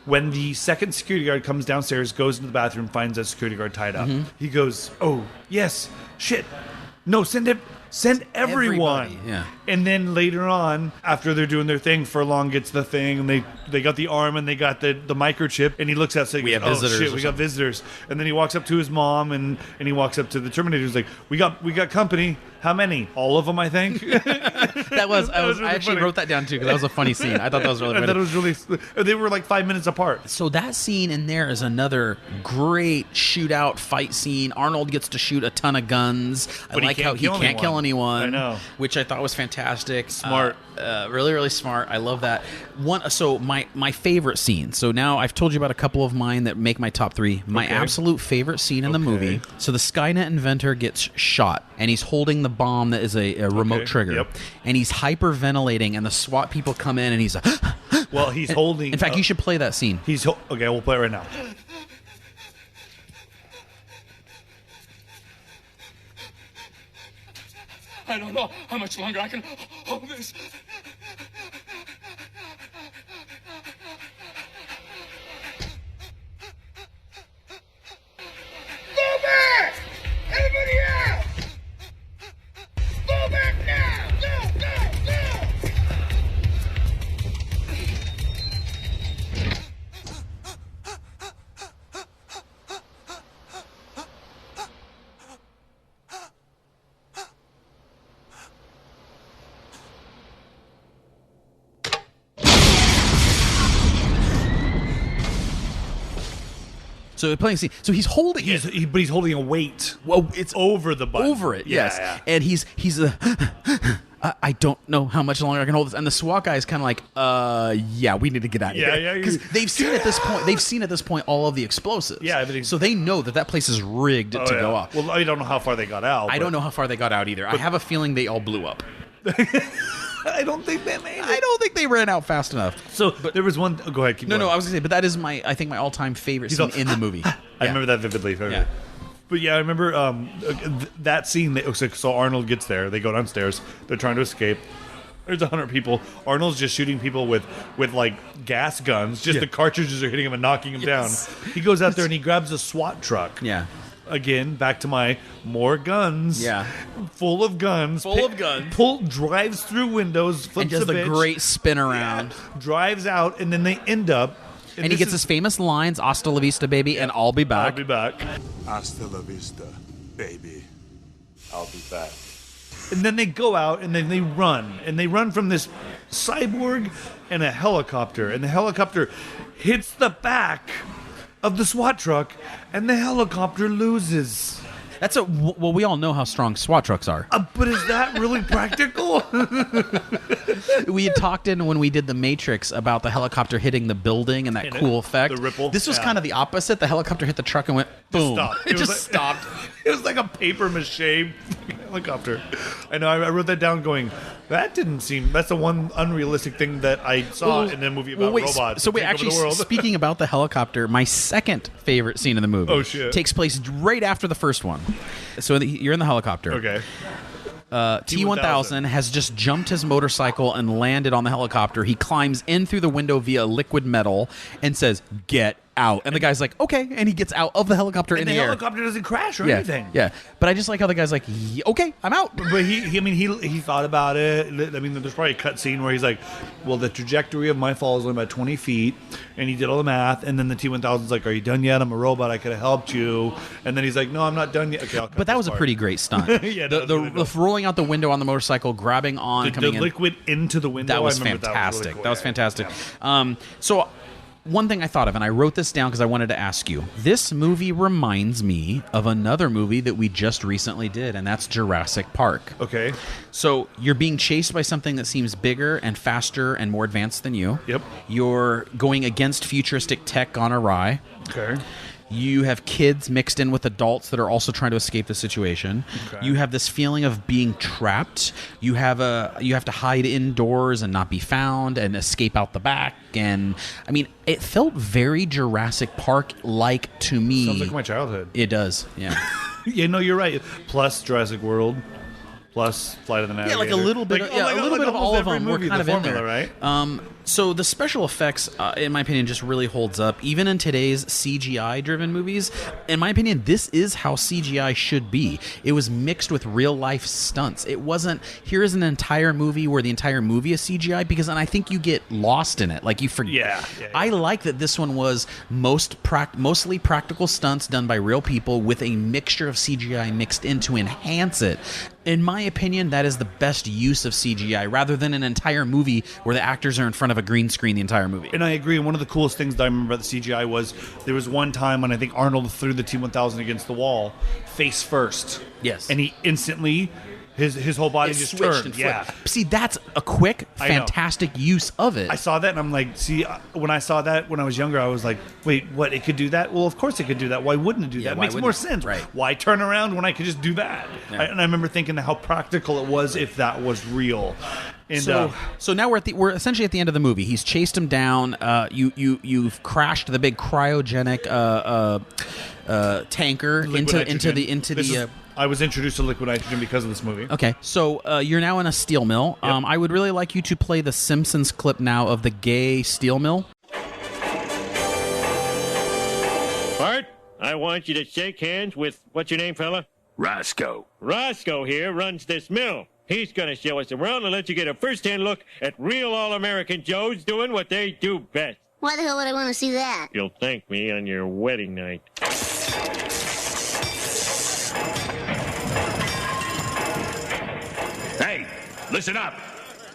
D: when the second security guard comes downstairs, goes into the bathroom, finds that security guard tied up. Mm-hmm. He goes, oh, yes, shit, no, send everyone.
E: Yeah.
D: And then later on, after they're doing their thing, Furlong gets the thing, and they got the arm, and they got the microchip, and he looks outside,
E: we have
D: visitors.
E: Shit,
D: we got visitors. And then he walks up to his mom, and he walks up to the Terminator. He's like, we got company. How many? All of them, I think.
E: I actually wrote that down too because that was a funny scene. I thought that was really funny.
D: That was really. They were like 5 minutes apart.
E: So that scene in there is another great shootout fight scene. Arnold gets to shoot a ton of guns.
D: But
E: I like how he can't kill anyone.
D: I know,
E: which I thought was fantastic.
D: Smart,
E: really, really smart. I love that one. So my favorite scene. So now I've told you about a couple of mine that make my top three. My absolute favorite scene in the movie. So the Skynet inventor gets shot, and he's holding the bomb that is a remote trigger, and he's hyperventilating, and the SWAT people come in, and he's like,
D: well, he's holding.
E: In fact, you should play that scene.
D: Okay, we'll play it right now.
M: I don't know how much longer I can hold this. Go back! Everybody out! Go back now! Go, go, go!
E: So they're playing a scene. So he's holding it.
D: But he's holding a weight.
E: Well, it's
D: over the button.
E: Over it, yes. And he's I don't know how much longer I can hold this. And the SWAT guy is kind of like, yeah, we need to get out of here.
D: Yeah.
E: Because they've seen at this point all of the explosives.
D: Yeah, everything.
E: So they know that place is rigged to go off.
D: Well, I don't know how far they got out.
E: I don't know how far they got out either. I have a feeling they all blew up.
D: I don't think they made it.
E: I don't think they ran out fast enough.
D: So there was one. Go ahead. Keep going.
E: No, I was going to say, but that is I think my all-time favorite scene in the movie.
D: I remember that vividly.
E: Yeah.
D: But yeah, I remember that scene. So Arnold gets there. They go downstairs. They're trying to escape. There's 100 people. Arnold's just shooting people with like gas guns. Just the cartridges are hitting him and knocking him down. He goes out there and he grabs a SWAT truck.
E: Yeah.
D: Again, back to my more guns.
E: Yeah.
D: Full of guns. Drives through windows, flips
E: and does
D: a
E: the
D: bitch,
E: great spin around.
D: Drives out, and then they end up.
E: And he gets his famous lines, "Hasta la vista, baby," and "I'll be back."
D: I'll be back.
G: Hasta la vista, baby. I'll be back.
D: And then they go out and then they run. And they run from this cyborg and a helicopter. And the helicopter hits the back of the SWAT truck, and the helicopter loses.
E: Well, we all know how strong SWAT trucks are.
D: But is that really practical?
E: We had talked when we did The Matrix about the helicopter hitting the building and that cool effect.
D: The ripple.
E: This was kind of the opposite. The helicopter hit the truck and went boom.
D: It
E: just stopped.
D: It was like a paper mache helicopter. I know. I wrote that down going, that didn't seem... That's the one unrealistic thing that I saw in a movie about robots.
E: So wait, actually, speaking about the helicopter, my second favorite scene in the movie takes place right after the first one. So you're in the helicopter.
D: Okay.
E: T-1000 has just jumped his motorcycle and landed on the helicopter. He climbs in through the window via liquid metal and says, "Get out." And the guy's like, "Okay," and he gets out of the helicopter in the air.
D: The helicopter doesn't crash or anything.
E: Yeah, but I just like how the guy's like, "Okay, I'm out."
D: But he thought about it. I mean, there's probably a cut scene where he's like, "Well, the trajectory of my fall is only about 20 feet," and he did all the math. And then the T-1000's like, "Are you done yet? I'm a robot. I could have helped you." And then he's like, "No, I'm not done yet." Okay,
E: but that was a pretty great stunt. The rolling out the window on the motorcycle, grabbing on, coming in,
D: liquid into the window.
E: That was fantastic. That was fantastic. So. One thing I thought of, and I wrote this down because I wanted to ask you. This movie reminds me of another movie that we just recently did, and that's Jurassic Park.
D: Okay.
E: So you're being chased by something that seems bigger and faster and more advanced than you.
D: Yep.
E: You're going against futuristic tech gone awry.
D: Okay.
E: You have kids mixed in with adults that are also trying to escape the situation. Okay. You have this feeling of being trapped. You have to hide indoors and not be found and escape out the back. And I mean, it felt very Jurassic Park-like to me.
D: Sounds like my childhood.
E: It does, yeah.
D: Yeah, no, you're right. Plus Jurassic World. Plus Flight of the Navigator.
E: Yeah, like a little bit, of all of them. We're kind of in there,
D: right?
E: So the special effects, in my opinion, just really holds up. Even in today's CGI-driven movies, in my opinion, this is how CGI should be. It was mixed with real-life stunts. It wasn't, here is an entire movie where the entire movie is CGI, and I think you get lost in it. Like, you forget.
D: Yeah.
E: I like that this one was mostly practical stunts done by real people with a mixture of CGI mixed in to enhance it. In my opinion, that is the best use of CGI, rather than an entire movie where the actors are in front of a green screen the entire movie.
D: And I agree. And one of the coolest things that I remember about the CGI was there was one time when I think Arnold threw the T-1000 against the wall, face first.
E: Yes.
D: And he instantly... His whole body just turned.
E: And flipped. See, that's a quick, fantastic use of it.
D: I saw that and I'm like, when I saw that when I was younger, I was like, wait, what? It could do that? Well, of course it could do that. Why wouldn't it do that? It makes more sense.
E: Right.
D: Why turn around when I could just do that?
E: Yeah.
D: And I remember thinking how practical it was if that was real. And,
E: so now we're essentially at the end of the movie. He's chased him down. You've crashed the big cryogenic tanker into the
D: I was introduced to liquid nitrogen because of this movie.
E: Okay, so you're now in a steel mill.
D: Yep.
E: I would really like you to play the Simpsons clip now of the gay steel mill.
N: Bart, I want you to shake hands with, what's your name, fella?
O: Roscoe.
N: Roscoe here runs this mill. He's going to show us around and let you get a first-hand look at real all-American Joes doing what they do best.
P: Why the hell would I want to see that?
N: You'll thank me on your wedding night.
O: Hey, listen up.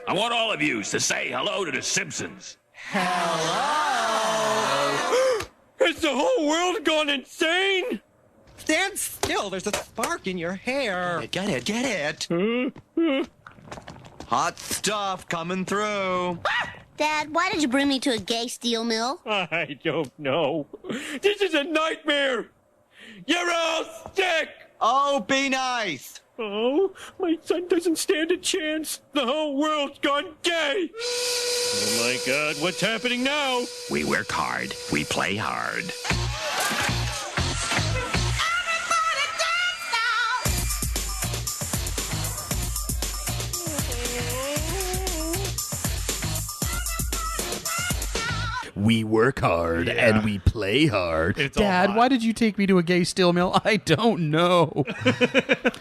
O: I want all of you to say hello to the Simpsons.
N: Hello? Has the whole world gone insane?
Q: Stand still. There's a spark in your hair.
R: Get it. Hot stuff coming through.
P: Dad, why did you bring me to a gay steel mill?
N: I don't know. This is a nightmare. You're all sick.
R: Oh, be nice.
N: Oh, my son doesn't stand a chance. The whole world's gone gay. Oh, my God. What's happening now?
O: We work hard. We play hard.
E: We work hard and we play hard. Dad, why did you take me to a gay steel mill? I don't know.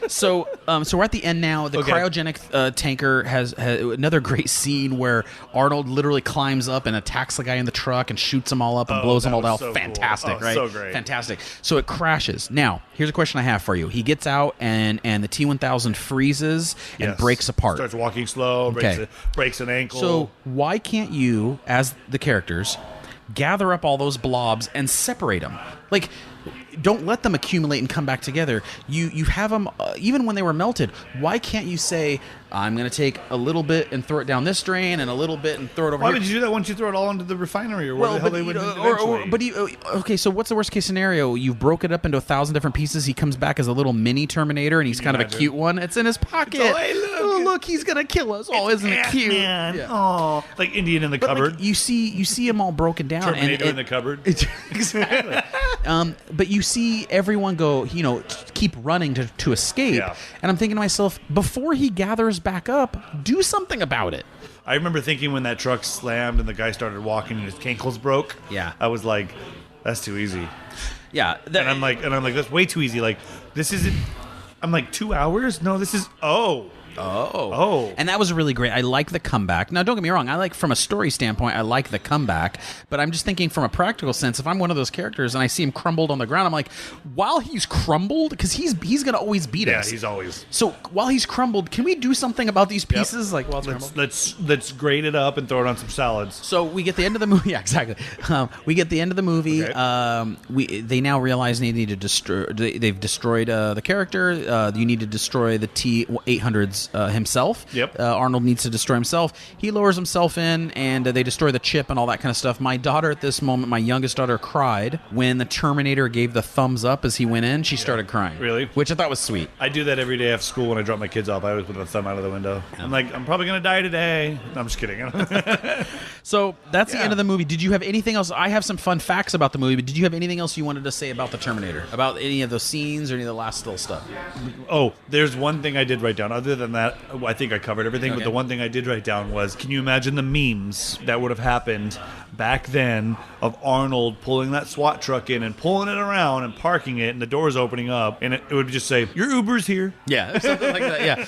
E: So we're at the end now. The cryogenic tanker has another great scene where Arnold literally climbs up and attacks the guy in the truck and shoots them all up and blows them all out.
D: So
E: fantastic,
D: cool.
E: right?
D: So great.
E: Fantastic. So it crashes. Now, here's a question I have for you. He gets out and the T-1000 freezes and breaks apart.
D: Starts walking slow, breaks an ankle.
E: So why can't you, as the characters, gather up all those blobs and separate them? Like, don't let them accumulate and come back together. You have them, even when they were melted, why can't you say, I'm going to take a little bit and throw it down this drain and a little bit and throw it over
D: Why
E: here?
D: would you do that once you throw it all into the refinery or where the hell they would eventually?
E: Okay, so what's the worst case scenario? You broke it up into 1,000 different pieces. He comes back as a little mini Terminator and he's kind of a cute one. It's in his pocket. Look, he's going to kill us. Oh, isn't it cute?
D: Yeah. Oh, like Indian in the cupboard.
E: Like, you see him all broken down.
D: Terminator in the cupboard.
E: Exactly. But you see everyone go, keep running to escape.
D: Yeah.
E: And I'm thinking to myself, before he gathers back up, do something about it.
D: I remember thinking when that truck slammed and the guy started walking and his ankles broke.
E: Yeah.
D: I was like, that's too easy.
E: Yeah.
D: And I'm like, that's way too easy. Like, this isn't. I'm like, 2 hours? No, this is. Oh.
E: And that was really great. I like the comeback. Now, don't get me wrong. I like, from a story standpoint, I like the comeback. But I'm just thinking from a practical sense, if I'm one of those characters and I see him crumbled on the ground, I'm like, while he's crumbled, because he's going to always beat us.
D: Yeah, he's always.
E: So while he's crumbled, can we do something about these pieces? Like, while it's
D: let's grate it up and throw it on some salads.
E: So we get the end of the movie. Yeah, exactly. We get the end of the movie.
D: Okay.
E: They now realize they need to destroy. They've destroyed the character. You need to destroy the T-800s himself.
D: Yep.
E: Arnold needs to destroy himself. He lowers himself in, and they destroy the chip and all that kind of stuff. My daughter at this moment, my youngest daughter, cried when the Terminator gave the thumbs up as he went in. She started crying.
D: Really?
E: Which I thought was sweet.
D: I do that every day after school when I drop my kids off. I always put the thumb out of the window. I'm like, I'm probably going to die today. No, I'm just kidding.
E: So that's the end of the movie. Did you have anything else? I have some fun facts about the movie, but did you have anything else you wanted to say about the Terminator? About any of those scenes or any of the last little stuff?
D: Oh, there's one thing I did write down. Other than that, I think I covered everything, but the one thing I did write down was, can you imagine the memes that would have happened back then of Arnold pulling that SWAT truck in and pulling it around and parking it and the doors opening up and it would just say, your Uber's here.
E: Yeah, something like that, yeah.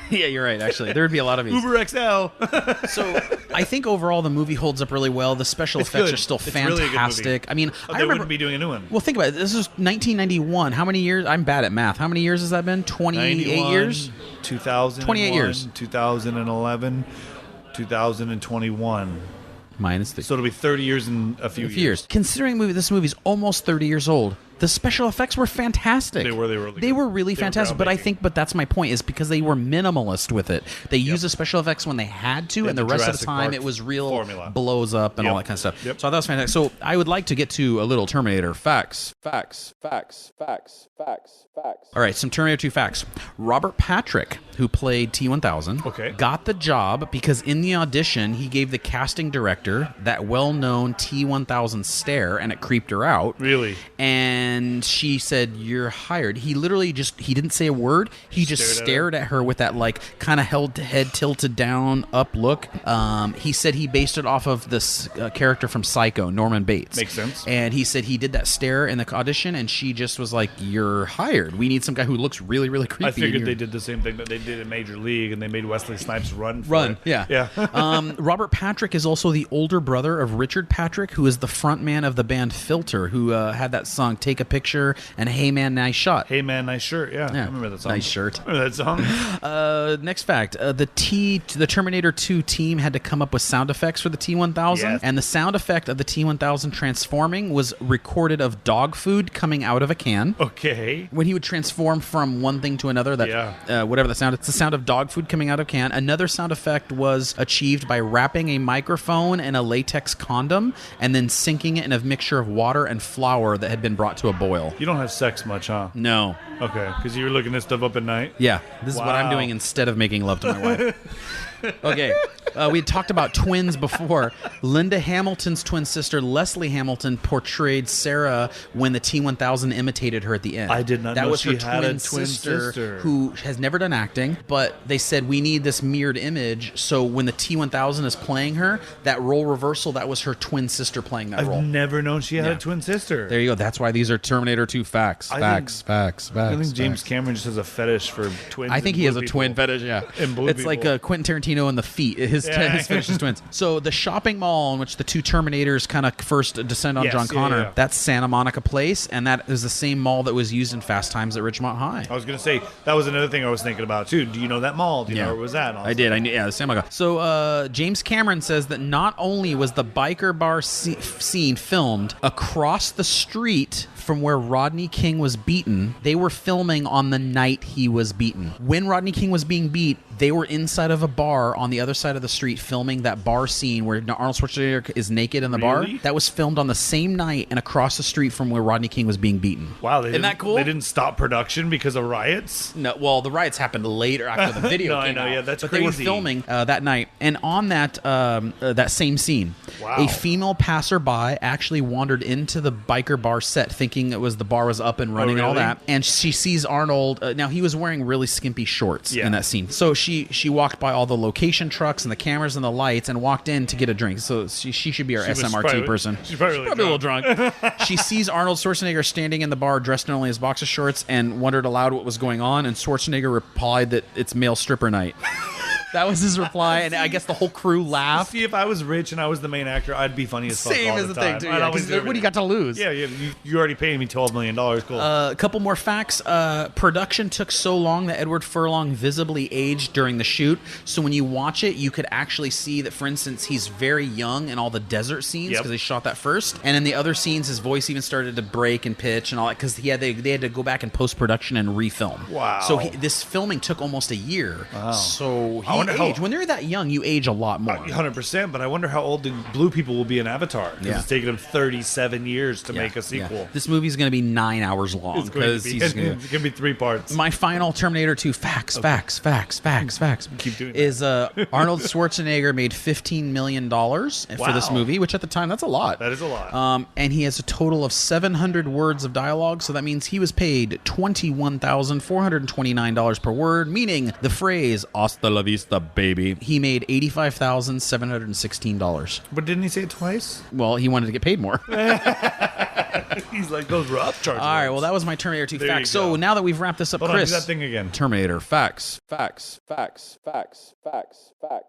E: Yeah, you're right, actually. There would be a lot of these.
D: Uber XL.
E: So I think overall the movie holds up really well. The special effects are still fantastic.
D: Really
E: I mean,
D: I wouldn't be doing a new one.
E: Well, think about it. This is 1991. How many years? I'm bad at math. How many years has that been? 28 years?
D: 2000.
E: 28 years.
D: 2011, 2021.
E: Minus the...
D: So it'll be 30 years in a few years.
E: Considering this movie's almost 30 years old, the special effects were fantastic.
D: They were
E: really fantastic. But that's my point, is because they were minimalist with it. They used the special effects when they had to, and the rest of the time it was real
D: formula.
E: Blows up and all that kind of stuff.
D: Yep.
E: So I thought it was fantastic. So I would like to get to a little Terminator facts. All right, some Terminator 2 facts. Robert Patrick who played T-1000,
D: Okay.
E: got the job because in the audition, he gave the casting director that well-known T-1000 stare, and it creeped her out.
D: Really?
E: And she said, "You're hired." He literally he didn't say a word. He just stared at her with that like kind of head tilted down up look. He said he based it off of this character from Psycho, Norman Bates.
D: Makes sense.
E: And he said he did that stare in the audition, and she just was like, "You're hired. We need some guy who looks really, really creepy."
D: I figured they did the same thing that they did in Major League, and they made Wesley Snipes run.
E: Yeah. Robert Patrick is also the older brother of Richard Patrick, who is the frontman of the band Filter, who had that song "Take a Picture" and "Hey Man, Nice Shot."
D: Hey Man, Nice Shirt. Yeah. I remember that song.
E: Nice shirt.
D: Remember that song?
E: Next fact: the Terminator 2 team had to come up with sound effects for the T-1000,
D: Yes.
E: and the sound effect of the T-1000 transforming was recorded of dog food coming out of a can.
D: Okay.
E: When he would transform from one thing to another, whatever the sound, it's the sound of dog food coming out of a can. Another sound effect was achieved by wrapping a microphone in a latex condom and then sinking it in a mixture of water and flour that had been brought to a boil.
D: You don't have sex much, huh?
E: No.
D: Okay, because you were looking at stuff up at night?
E: Yeah, this is what I'm doing instead of making love to my wife. Okay, we had talked about twins before. Linda Hamilton's twin sister, Leslie Hamilton, portrayed Sarah when the T-1000 imitated her at the end.
D: I did not
E: that
D: know
E: was
D: she
E: her
D: had a twin
E: sister
D: sister.
E: who has never done acting, but they said we need this mirrored image, so when the T-1000 is playing her, that role reversal, that was her twin sister playing that role.
D: I've never known she had a twin sister.
E: There you go. That's why these are Terminator 2 facts.
D: I think James Cameron just has a fetish for twins.
E: I think he has a twin fetish, yeah. It's like Quentin Tarantino and the feet. His fetish is twins. So the shopping mall in which the two Terminators kind of first descend on John Connor, that's Santa Monica Place, and that is the same mall that was used in Fast Times at Ridgemont High.
D: I was going to say, that was another thing I was thinking about, too. Do you know that mall? Do you know where it was at?
E: I did. I knew. Yeah, Santa Monica. So James Cameron says that not only was the biker bar scene filmed across the street from where Rodney King was beaten, they were filming on the night he was beaten. When Rodney King was being beat, they were inside of a bar on the other side of the street filming that bar scene where Arnold Schwarzenegger is naked in the bar. That was filmed on the same night and across the street from where RodneyKing was being beaten.
D: Wow,
E: isn't that cool?
D: They didn't stop production because of riots?
E: No, well, the riots happened later after the video came out.
D: Yeah, that's
E: but
D: crazy.
E: They were filming that night, and on that same scene, a female passerby actually wandered into the biker bar set thinking it was the bar was up and running and all that, and she sees Arnold. Now, he was wearing really skimpy shorts in that scene. So she walked by all the location trucks and the cameras and the lights and walked in to get a drink. So she should be our SMRT person.
D: She's probably
E: a little drunk. She sees Arnold Schwarzenegger standing in the bar dressed in only his boxer shorts and wondered aloud what was going on, and Schwarzenegger replied that it's male stripper night. That was his reply, and I guess the whole crew laughed.
D: See, if I was rich and I was the main actor, I'd be funny as fuck
E: Same
D: all
E: as
D: the
E: the
D: time.
E: thing, too. Yeah, what do you got to lose?
D: Yeah, you already paid me $12 million. Cool.
E: A couple more facts. Production took so long that Edward Furlong visibly aged during the shoot. So when you watch it, you could actually see that, for instance, he's very young in all the desert scenes because they shot that first. And in the other scenes, his voice even started to break and pitch and all that because they had to go back in post-production and refilm.
D: Wow.
E: So this filming took almost a year.
D: Wow.
E: So he aged. When they're that young, you age a lot more.
D: 100%, but I wonder how old the blue people will be in Avatar. Because it's taken them 37 years to make a sequel.
E: Yeah. This movie's going to be 9 hours long.
D: It's going to be 3 parts.
E: My final Terminator 2 facts.
D: Keep doing
E: is Arnold Schwarzenegger made $15 million for this movie, which at the time, that's a lot.
D: That is a lot.
E: And he has a total of 700 words of dialogue, so that means he was paid $21,429 per word, meaning the phrase, hasta la vista, baby. He made $85,716.
D: But didn't he say it twice?
E: Well, he wanted to get paid more.
D: He's like, those were upcharge.
E: All right, well, that was my Terminator 2 facts. So now that we've wrapped this up, Chris.
D: Do that thing again.
E: Terminator facts.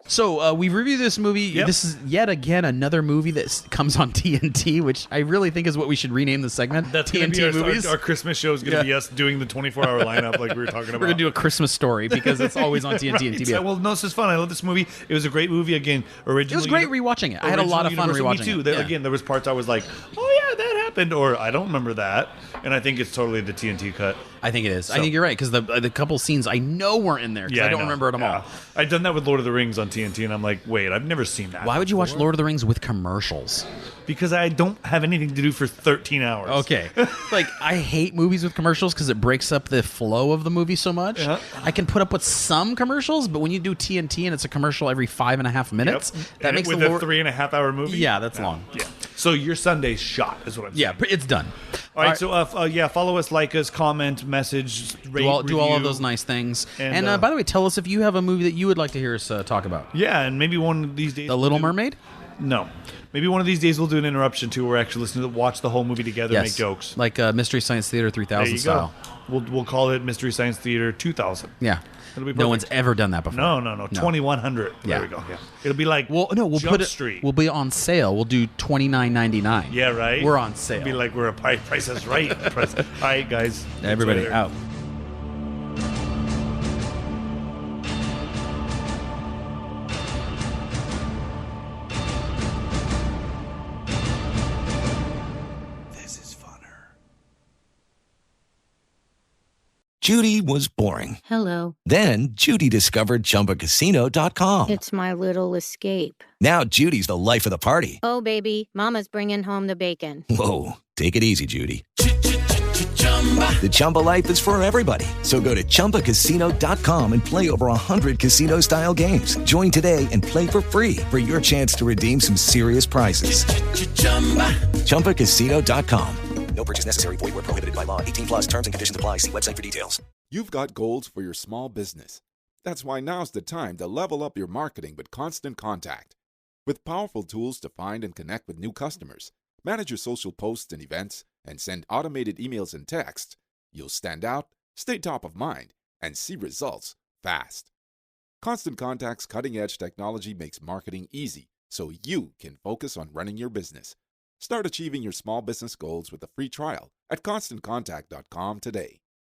E: So we've reviewed this movie. Yep. This is yet again another movie that comes on TNT, which I really think is what we should rename the segment.
D: That's
E: TNT
D: movies. Our Christmas show is going to be us doing the 24-hour lineup like we were talking about.
E: We're going to do a Christmas story because it's always on TNT and TBS.
D: Well, no, this is fun. I love this movie. It was a great movie. Again, original.
E: It was great rewatching it. I had a lot of fun rewatching
D: me too.
E: it.
D: Again, there was parts I was like, oh that happened, or I don't remember that. And I think it's totally the TNT cut.
E: I think it is. So, I think you're right, because the couple scenes I know weren't in there, because I don't remember them all.
D: I've done that with Lord of the Rings on TNT, and I'm like, wait, I've never seen that.
E: Why would you watch Lord of the Rings with commercials?
D: Because I don't have anything to do for 13 hours.
E: Okay. Like, I hate movies with commercials because it breaks up the flow of the movie so much.
D: Yeah.
E: I can put up with some commercials, but when you do TNT and it's a commercial every 5.5 minutes, that makes
D: with
E: the
D: a 3.5 hour movie?
E: Yeah, that's long.
D: Yeah. So your Sunday's shot is what I'm saying.
E: Yeah, it's done.
D: All right, so follow us, like us, comment, message, rate,
E: do all of those nice things. And by the way, tell us if you have a movie that you would like to hear us talk about.
D: Yeah, and maybe one of these days...
E: The Little Mermaid?
D: No. Maybe one of these days we'll do an interruption too, where we're actually watch the whole movie together and make jokes.
E: Like Mystery Science Theater 3000 style.
D: Go. We'll call it Mystery Science Theater 2000.
E: Yeah. No one's ever done that before.
D: No. 2100. There we go. Yeah. It'll be like
E: we'll
D: Jump Street.
E: We'll be on sale. We'll do $29.99.
D: Yeah, right.
E: We're on sale.
D: It'll be like we're a Price is Right. All right, guys.
E: Everybody out.
S: Judy was boring.
T: Hello.
S: Then Judy discovered ChumbaCasino.com.
T: It's my little escape.
S: Now Judy's the life of the party.
T: Oh, baby, mama's bringing home the bacon.
S: Whoa, take it easy, Judy. The Chumba life is for everybody. So go to ChumbaCasino.com and play over 100 casino-style games. Join today and play for free for your chance to redeem some serious prizes. ChumbaCasino.com. No purchase necessary. Void where prohibited by law. 18 plus terms and conditions apply. See website for details.
U: You've got goals for your small business. That's why now's the time to level up your marketing with Constant Contact. With powerful tools to find and connect with new customers, manage your social posts and events, and send automated emails and texts, you'll stand out, stay top of mind, and see results fast. Constant Contact's cutting-edge technology makes marketing easy so you can focus on running your business. Start achieving your small business goals with a free trial at ConstantContact.com today.